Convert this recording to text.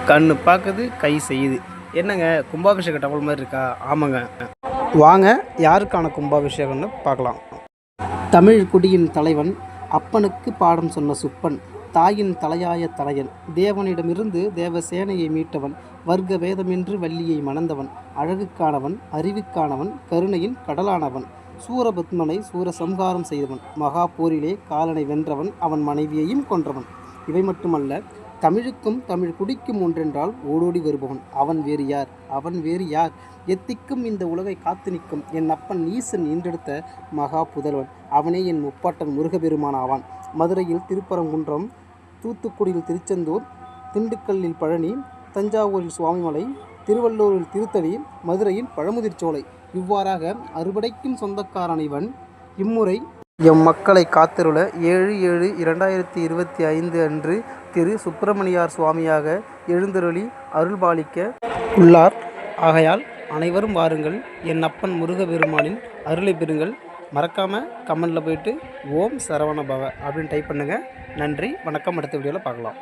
கண்ணு பார்க்குது, கை செய்யுது. என்னங்க கும்பாபிஷேக டவல் மாதிரி இருக்கா? ஆமாங்க. வாங்க யாருக்கான கும்பாபிஷேகம்னு பார்க்கலாம். தமிழ் குடியின் தலைவன், அப்பனுக்கு பாடம் சொன்ன சுப்பன், தாயின் தலையாய தலையன், தேவனிடமிருந்து தேவசேனையை மீட்டவன், வர்க்க வேதமின்றி வள்ளியை மணந்தவன், அழகுக்கானவன், அறிவுக்கானவன், கருணையின் கடலானவன், சூரபத்மனை சூரசம்ஹாரம் செய்தவன், மகா போரிலே காலனை வென்றவன், அவன் மனைவியையும் கொன்றவன். இவை மட்டுமல்ல, தமிழுக்கும் தமிழ் குடிக்கும் ஒன்றென்றால் ஓடோடி வருபவன். அவன் வேறு யார்? அவன் வேறு யார்? எத்திக்கும் இந்த உலகை காத்து நிற்கும் என் அப்பன் ஈசன் ஈன்றெடுத்த மகா புதல்வன். அவனே என் முப்பாட்டன் முருகபெருமான் ஆவான். மதுரையில் திருப்பரங்குன்றம், தூத்துக்குடியில் திருச்செந்தூர், திண்டுக்கல்லில் பழனி, தஞ்சாவூரில் சுவாமிமலை, திருவள்ளூரில் திருத்தணி, மதுரையில் பழமுதிர்ச்சோலை. இவ்வாறாக அறுபடைக்கும் சொந்தக்காரன் இவன். இம்முறை எம் மக்களை காத்தருள 7/7/2025 அன்று திரு சுப்பிரமணியார் சுவாமியாக எழுந்தருளி அருள்பாலிக்க உள்ளார். ஆகையால் அனைவரும் வாருங்கள், என் அப்பன் முருகபெருமானின் அருளை பெறுங்கள். மறக்காமல் கமெண்டில் போயிட்டு ஓம் சரவண பவ அப்படின்னு டைப் பண்ணுங்கள். நன்றி, வணக்கம். அடுத்த வீடியோவில் பார்க்கலாம்.